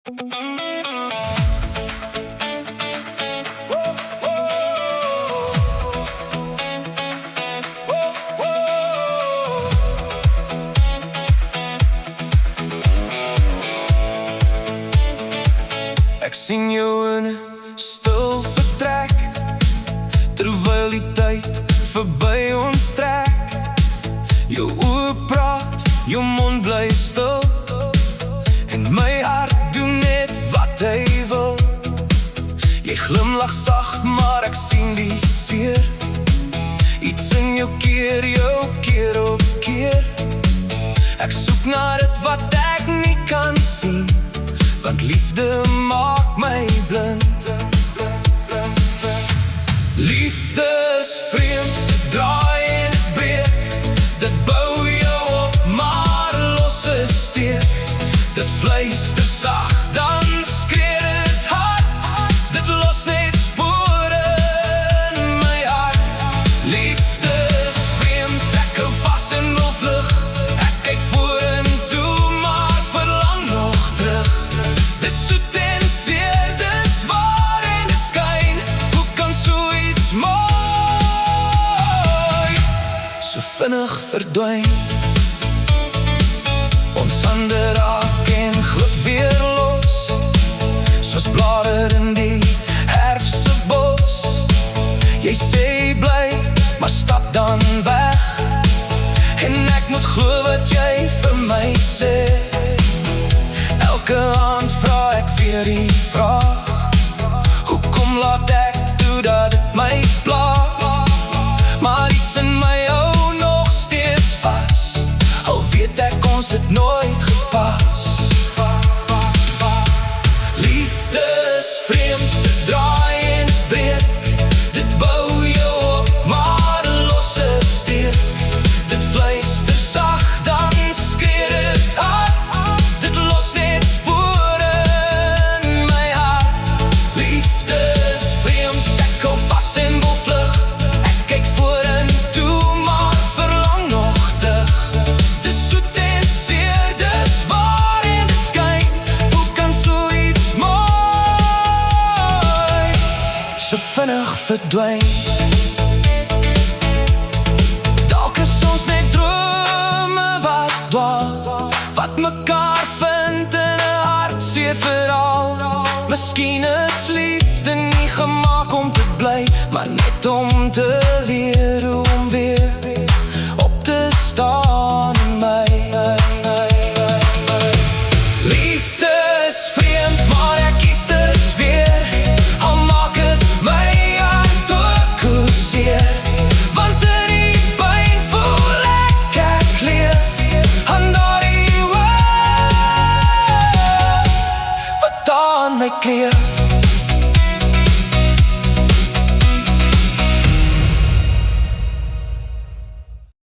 Ek sien jou in 'n stil vertrek, terwyl die tyd verby ons trek. Jou oë praat, jou mond bly stil, en my hart doen net wat hy wil. Jy glimlag sag, maar ek sien die seer. Iets in jou keer op keer. Ek soek na dit wat ek nie kan sien, want liefde maak my blind. Liefde is vreemd, dit draai en dit breek. Dit bou jou op, maar los is steek. Dit fluister sag, dan skree dit hard. Dit los net spore in my hart. Liefde is vreemd, ek hou vas en wil vlug. Ek kyk vorentoe, maar verlang nog terug. Dis soet en seer, dis waar en dit skyn. Hoe kan so iets mooi so vinnig verdwyn? Ons hande raak en glip weer los, soos blare in die herfse bos. Jy sê bly, maar stap dan weg, en ek moet glo wat jy vir my sê. Elke aand vra ek weer die vraag, hoekom laat ek toe dat dit my pla? Maar iets in my hou nog steeds vas, al weet ek ons het nooit gepas. Liefde is vreemd, dit draai en dit breek. Dit bou jou op, maar los is steek. Dit fluister sag, dan skree dit hard. Dit los net spore in my hart. Liefde is vreemd, ek hou vas en wil vlug. Ek kyk vorentoe, maar verlang nog terug. Dis soet en seer, dis waar en dit skyn. Hoe kan so iets mooi so vinnig verdwyn? Dalk is ons net drome wat dwaal, wat mekaar vind in 'n hartseer verhaal. Miskien is liefde nie gemaak om te bly, maar net om te leer hoe om weer op te staan in my. Liefde is vreemd, maar ek kies dit weer, al maak het my hart ook hoezeer. Want in die pyn voel ek leef, aan daardie woord wat aan my kleef.